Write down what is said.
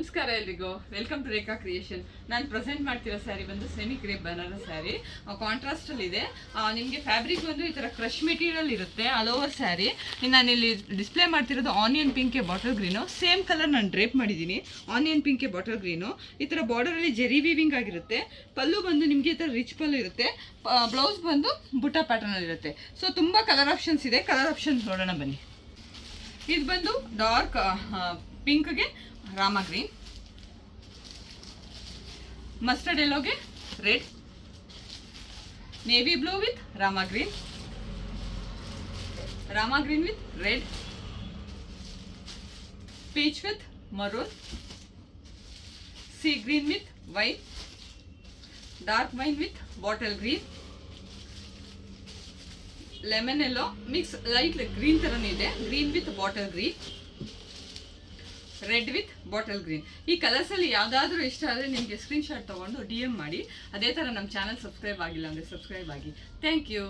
ನಮಸ್ಕಾರ ಎಲ್ರಿಗೂ, welcome to Rekha creation. ನಾನು ಪ್ರೆಸೆಂಟ್ ಮಾಡ್ತಿರೋ ಸ್ಯಾರಿ ಬಂದು semi crepe Banaras sari, contrast ಅಲ್ಲಿ ಇದೆ. ನಿಮಗೆ ಫ್ಯಾಬ್ರಿಕ್ ಬಂದು ಈ ತರ ಕ್ರಶ್ ಮೆಟೀರಿಯಲ್ ಇರುತ್ತೆ, ಆಲ್ ಓವರ್ ಸ್ಯಾರಿ. ನಾನು ಇಲ್ಲಿ ಡಿಸ್ಪ್ಲೇ ಮಾಡ್ತಿರೋದು onion pink bottle green, same colour ನಾನು ಡ್ರೇಪ್ ಮಾಡಿದ್ದೀನಿ. ಆನಿಯನ್ ಪಿಂಕ್ ಬಾಟಲ್ ಗ್ರೀನು, ಈ ತರ ಬಾರ್ಡರ್ ಅಲ್ಲಿ ಜೆರಿ ವೀವಿಂಗ್ ಆಗಿರುತ್ತೆ. ಪಲ್ಲು ಬಂದು ನಿಮಗೆ ಈ ತರ ರಿಚ್ ಪಲ್ಲು ಇರುತ್ತೆ. ಬ್ಲೌಸ್ ಬಂದು ಬುಟ್ಟ ಪ್ಯಾಟರ್ನ್ ಅಲ್ಲಿ ಇರುತ್ತೆ. ಸೊ ತುಂಬಾ ಕಲರ್ ಆಪ್ಷನ್ಸ್ ಇದೆ. ಕಲರ್ ಆಪ್ಷನ್ಸ್ ನೋಡೋಣ ಬನ್ನಿ. ಇದು ಬಂದು ಡಾರ್ಕ್ ಪಿಂಕ್ಗೆ ರಾಮ ಗ್ರೀನ್, ಮಸ್ಟರ್ಡ್ ಯೆಲ್ಲೋಗೆ red, navy blue with Rama green with red, peach with maroon, sea green with white, dark wine with bottle green, lemon yellow mix light green ತರನೇ ಇದೆ, green with bottle green, red with bottle green. ಈ colours ಅಲ್ಲಿ ಯಾವ್ದಾದ್ರು ಇಷ್ಟ ಆದರೆ ನಿಮಗೆ screen shot ತಗೊಂಡು DM ಮಾಡಿ. ಅದೇ ತರ ನಮ್ಮ ಚಾನಲ್ ಸಬ್ಸ್ಕ್ರೈಬ್ ಆಗಿಲ್ಲ ಅಂದ್ರೆ ಸಬ್ಸ್ಕ್ರೈಬ್ ಆಗಿ. Thank you.